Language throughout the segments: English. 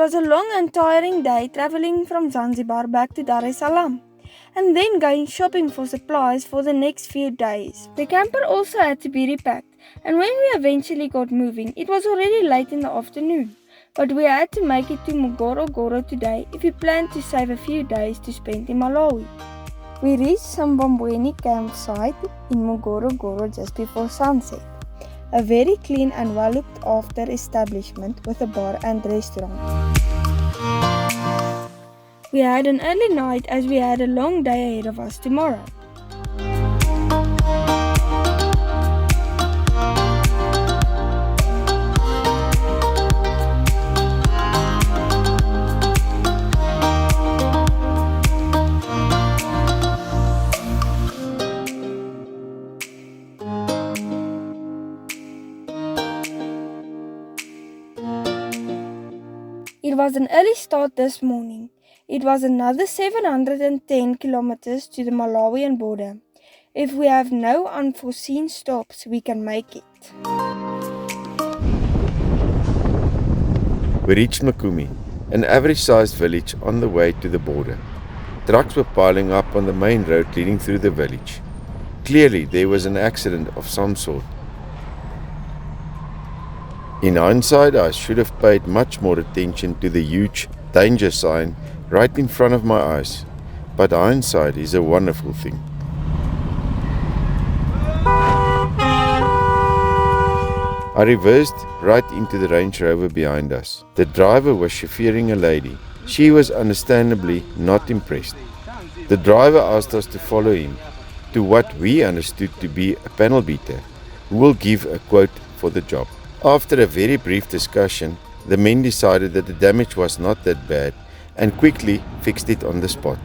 was a long and tiring day traveling from Zanzibar back to Dar es Salaam and then going shopping for supplies for the next few days. The camper also had to be repacked, and when we eventually got moving, it was already late in the afternoon. But we had to make it to Morogoro today if we planned to save a few days to spend in Malawi. We reached Sambambweni campsite in Morogoro just before sunset. A very clean and well looked after establishment with a bar and restaurant. We had an early night as we had a long day ahead of us tomorrow. It was an early start this morning. It was another 710 kilometers to the Malawian border. If we have no unforeseen stops, we can make it. We reached Makuzi, an average-sized village on the way to the border. Trucks were piling up on the main road leading through the village. Clearly, there was an accident of some sort. In hindsight, I should have paid much more attention to the huge danger sign right in front of my eyes. But hindsight is a wonderful thing. I reversed right into the Range Rover behind us. The driver was chauffeuring a lady. She was understandably not impressed. The driver asked us to follow him to what we understood to be a panel beater, who will give a quote for the job. After a very brief discussion, the men decided that the damage was not that bad and quickly fixed it on the spot.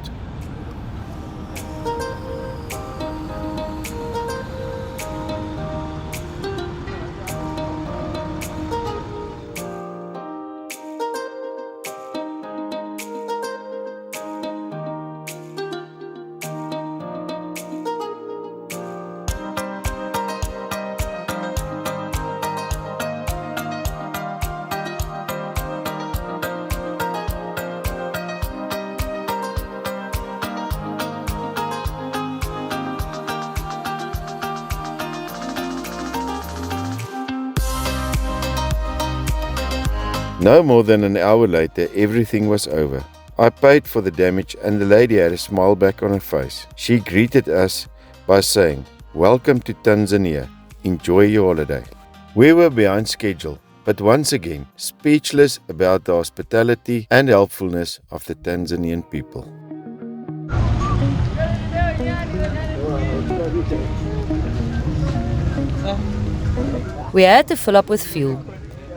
No more than an hour later, everything was over. I paid for the damage and the lady had a smile back on her face. She greeted us by saying, "Welcome to Tanzania. Enjoy your holiday." We were behind schedule, but once again, speechless about the hospitality and helpfulness of the Tanzanian people. We had to fill up with fuel.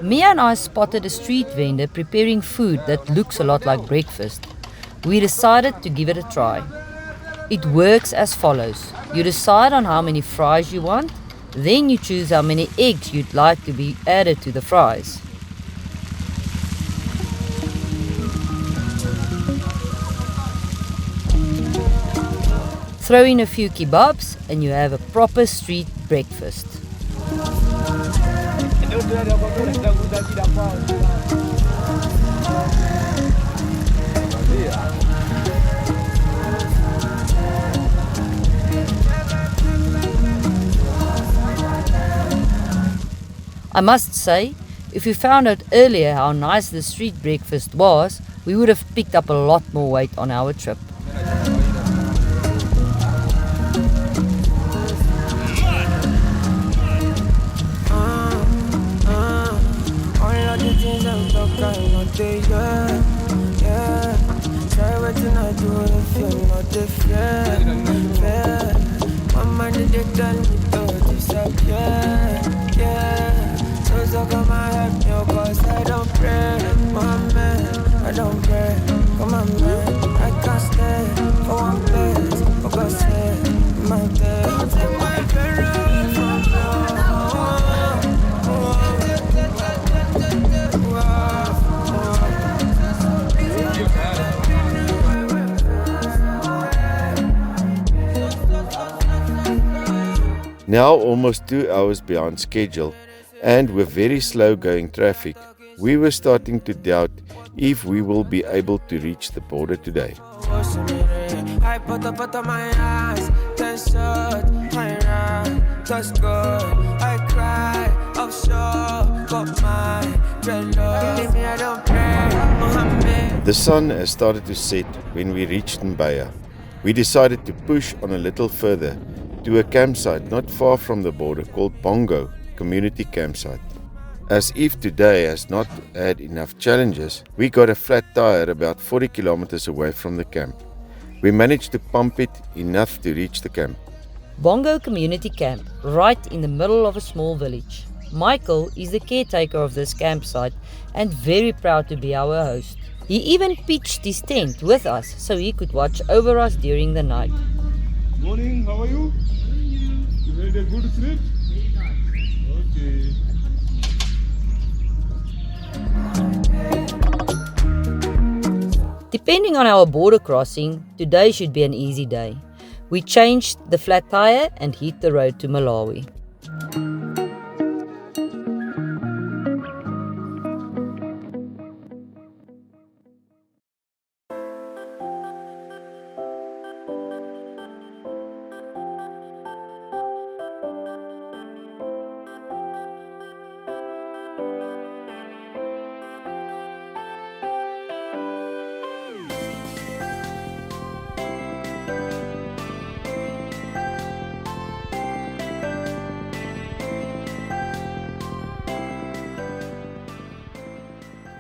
Mia and I spotted a street vendor preparing food that looks a lot like breakfast. We decided to give it a try. It works as follows. You decide on how many fries you want, then you choose how many eggs you'd like to be added to the fries. Throw in a few kebabs and you have a proper street breakfast. I must say, if we found out earlier how nice the street breakfast was, we would have picked up a lot more weight on our trip. Now almost 2 hours behind schedule and with very slow going traffic, we were starting to doubt if we will be able to reach the border today. The sun has started to set when we reached Zambia. We decided to push on a little further to a campsite not far from the border called Bongo Community Campsite. As if today has not had enough challenges, we got a flat tire about 40 kilometers away from the camp. We managed to pump it enough to reach the camp. Bongo Community Camp, right in the middle of a small village. Michael is the caretaker of this campsite and very proud to be our host. He even pitched his tent with us so he could watch over us during the night. Morning, how are you? You had a good sleep? Okay. Depending on our border crossing, today should be an easy day. We changed the flat tire and hit the road to Malawi.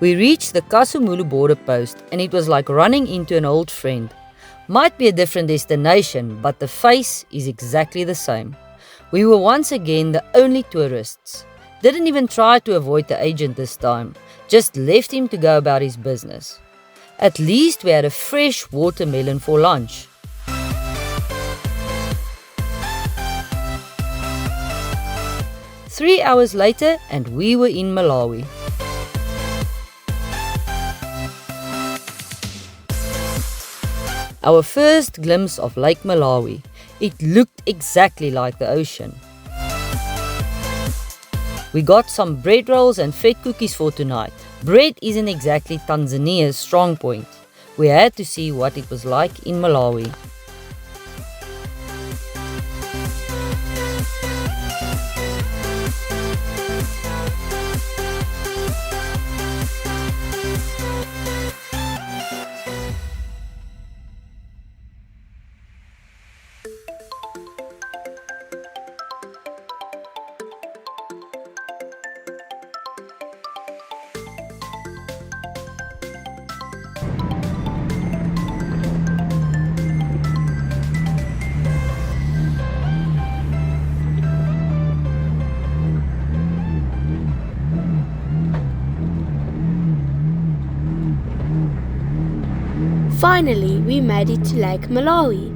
We reached the Kasumulu border post and it was like running into an old friend. Might be a different destination, but the face is exactly the same. We were once again the only tourists. Didn't even try to avoid the agent this time, just left him to go about his business. At least we had a fresh watermelon for lunch. Three hours later and we were in Malawi. Our first glimpse of Lake Malawi. It looked exactly like the ocean. We got some bread rolls and fed cookies for tonight. Bread isn't exactly Tanzania's strong point. We had to see what it was like in Malawi. Finally, we made it to Lake Malawi.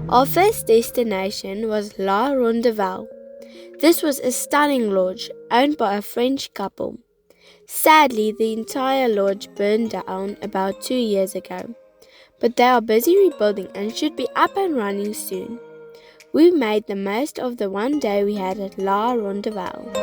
Our first destination was La Rondeval. This was a stunning lodge owned by a French couple. Sadly, the entire lodge burned down about 2 years ago, but they are busy rebuilding and should be up and running soon. We made the most of the one day we had at La Rondeval.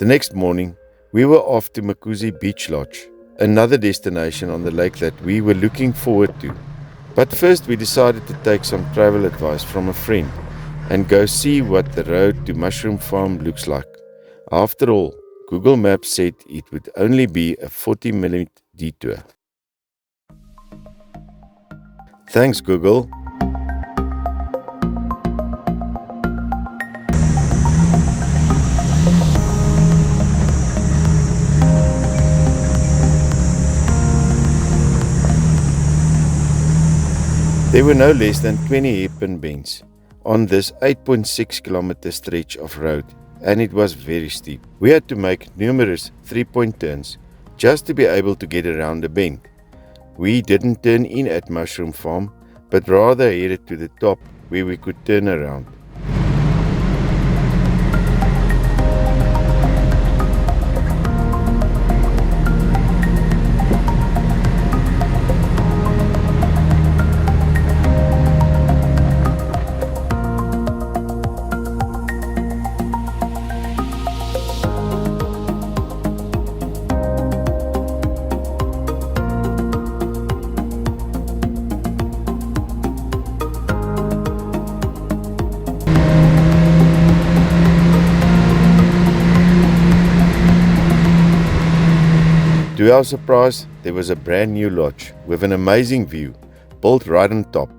The next morning, we were off to Makuzi Beach Lodge, another destination on the lake that we were looking forward to. But first we decided to take some travel advice from a friend and go see what the road to Mushroom Farm looks like. After all, Google Maps said it would only be a 40-minute detour. Thanks, Google. There were no less than 20 hairpin bends on this 8.6 kilometer stretch of road, and it was very steep. We had to make numerous 3-point turns just to be able to get around the bend. We didn't turn in at Mushroom Farm, but rather headed to the top where we could turn around. To our surprise, there was a brand new lodge with an amazing view, built right on top.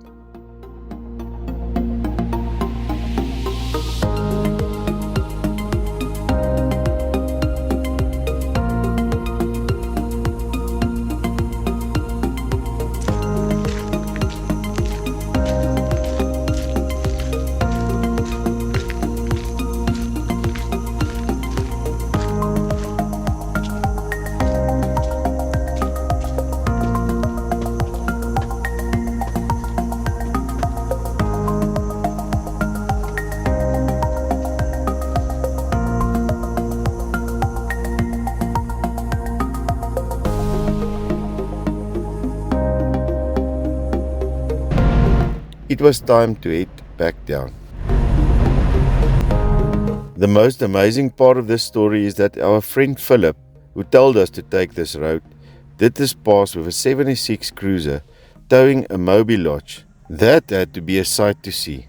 It was time to head back down. The most amazing part of this story is that our friend Philip, who told us to take this road, did this pass with a 76 cruiser towing a Moby lodge. That had to be a sight to see.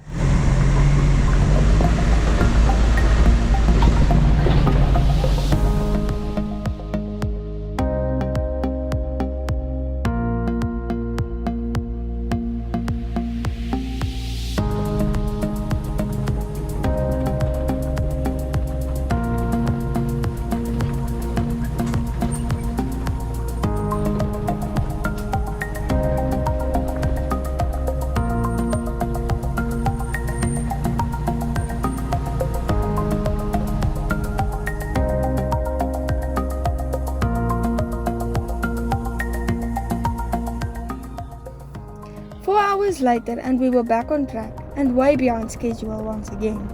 Later, and we were back on track and way behind schedule once again.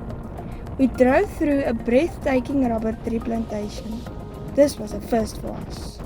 We drove through a breathtaking rubber tree plantation. This was a first for us.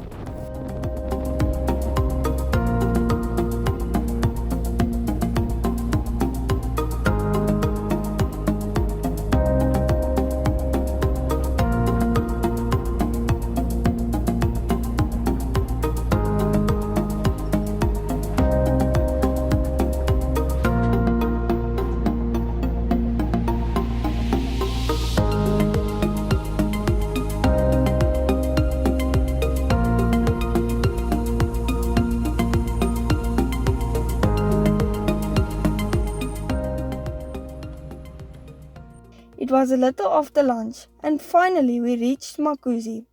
It was a little after lunch, and finally we reached Makuzi.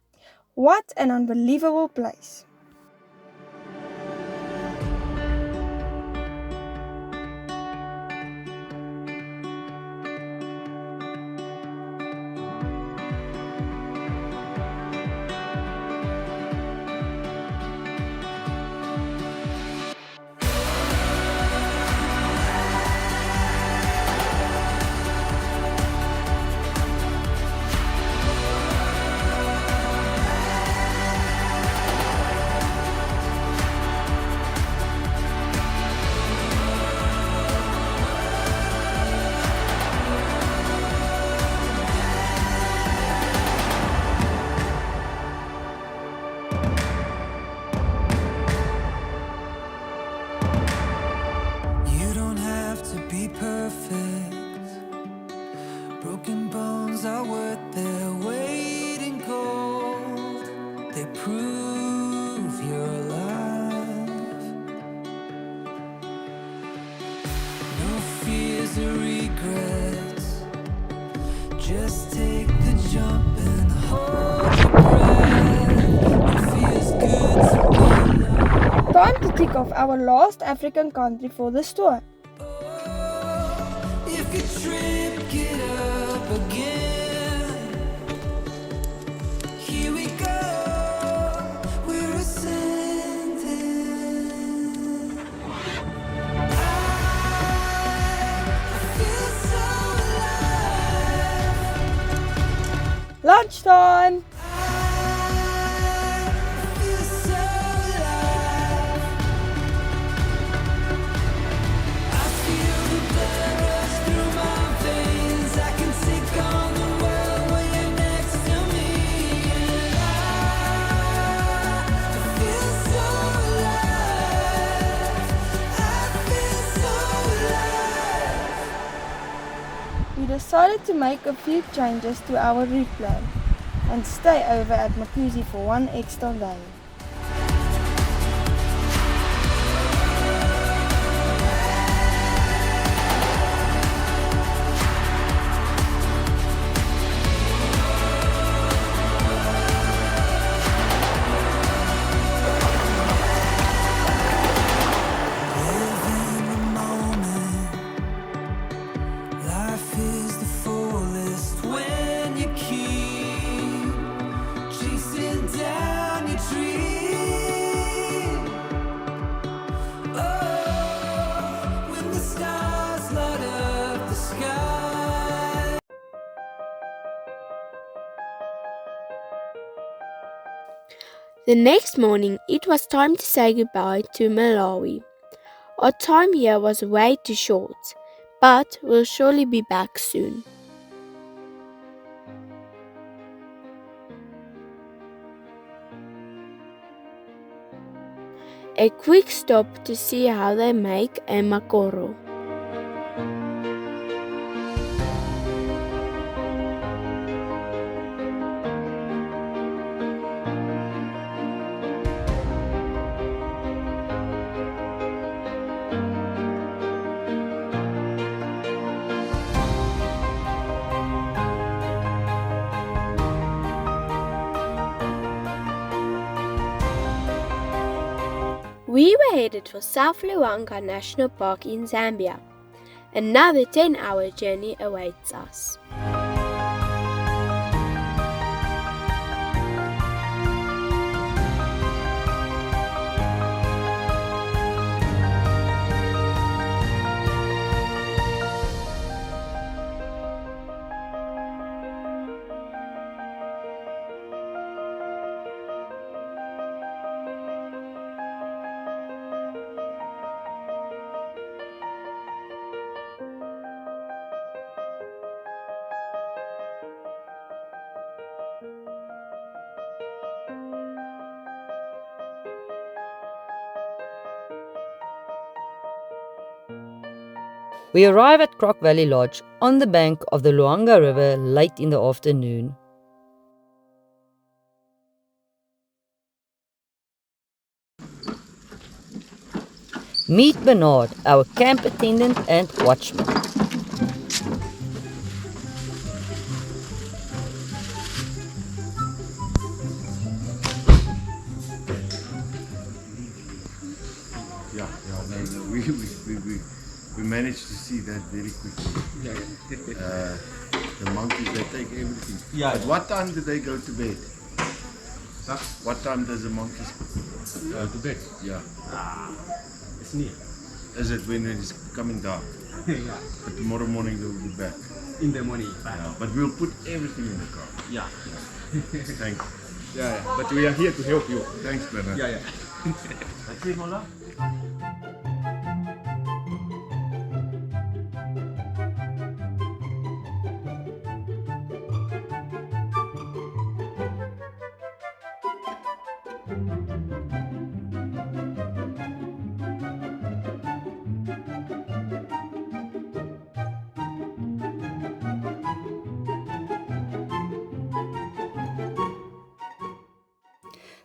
What an unbelievable place! Just take the jump and hold your breath. It feels good to be alive. Time to tick off our last African country for this tour. If you trip, get up again. Here we go, we're ascending. I feel so alive. Lunchtime! I feel so alive. I feel the blood rush through my veins. I can take on the world when you're next to me. And I feel so alive. I feel so alive. We decided to make a few changes to our route plan and stay over at Makuzi for one extra day. Live in the moment. Life is the fullest when you keep chasing down your dream. Oh, when the stars light up the sky. The next morning, it was time to say goodbye to Malawi. Our time here was way too short, but we'll surely be back soon. A quick stop to see how they make a makoro. We were headed for South Luangwa National Park in Zambia. Another 10-hour journey awaits us. We arrive at Croc Valley Lodge on the bank of the Luangwa River late in the afternoon. Meet Bernard, our camp attendant and watchman. We managed to see that very quickly. The monkeys, they take everything. Yeah. At what time do they go to bed? Huh? What time does the monkeys To bed. Yeah. It's near. Is it when it is coming dark? Yeah. But tomorrow morning they will be back. In the morning. Yeah. But we'll put everything in the car. Yeah. Thanks. Yeah. But we are here to help you. Thanks, Bernard. Yeah.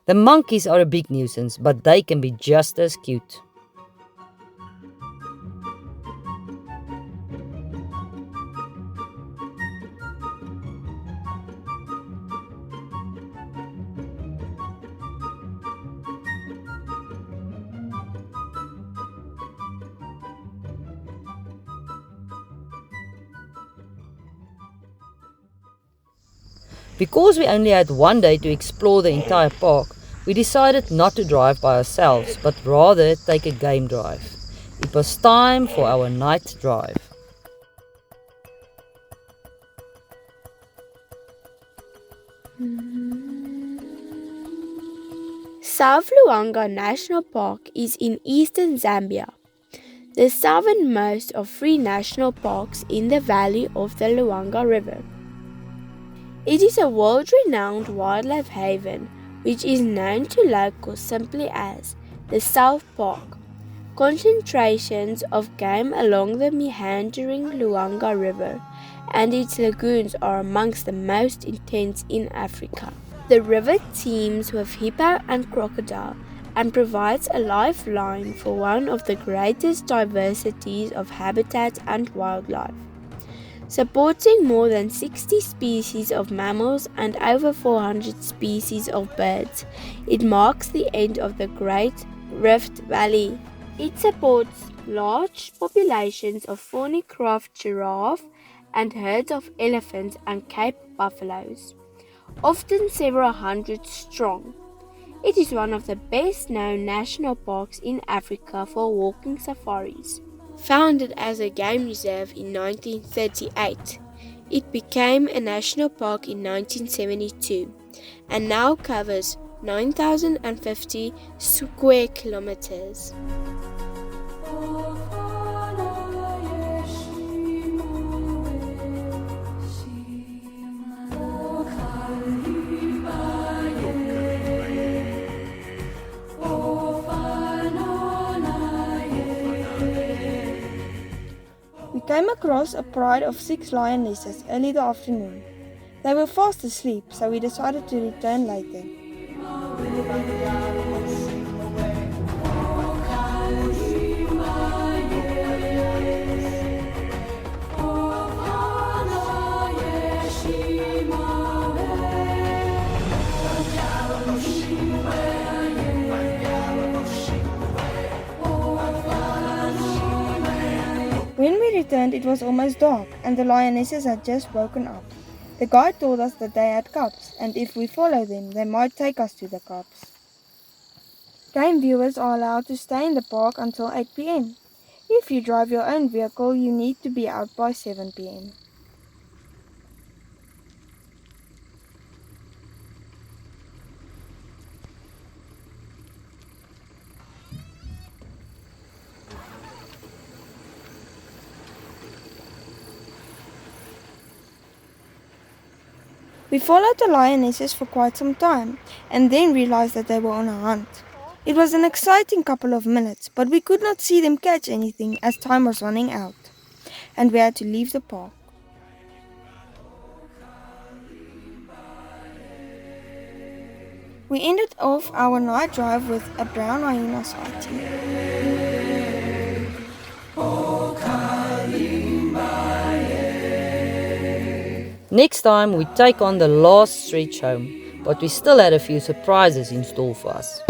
The monkeys are a big nuisance, but they can be just as cute. Because we only had one day to explore the entire park, we decided not to drive by ourselves, but rather take a game drive. It was time for our night drive. South Luangwa National Park is in eastern Zambia, the southernmost of 3 national parks in the valley of the Luangwa River. It is a world-renowned wildlife haven which is known to locals simply as the South Park. Concentrations of game along the meandering Luangwa River and its lagoons are amongst the most intense in Africa. The river teems with hippo and crocodile and provides a lifeline for one of the greatest diversities of habitat and wildlife. Supporting more than 60 species of mammals and over 400 species of birds, it marks the end of the Great Rift Valley. It supports large populations of thorny-craft giraffe and herds of elephants and Cape buffaloes, often several hundred strong. It is one of the best-known national parks in Africa for walking safaris. Founded as a game reserve in 1938, it became a national park in 1972 and now covers 9,050 square kilometers. We came across a pride of 6 lionesses early the afternoon. They were fast asleep, so we decided to return later. When we returned, it was almost dark, and the lionesses had just woken up. The guide told us that they had cubs, and if we follow them, they might take us to the cubs. Game viewers are allowed to stay in the park until 8 p.m. If you drive your own vehicle, you need to be out by 7 p.m. We followed the lionesses for quite some time and then realized that they were on a hunt. It was an exciting couple of minutes, but we could not see them catch anything as time was running out, and we had to leave the park. We ended off our night drive with a brown hyena sighting. Next time we take on the last stretch home, but we still had a few surprises in store for us.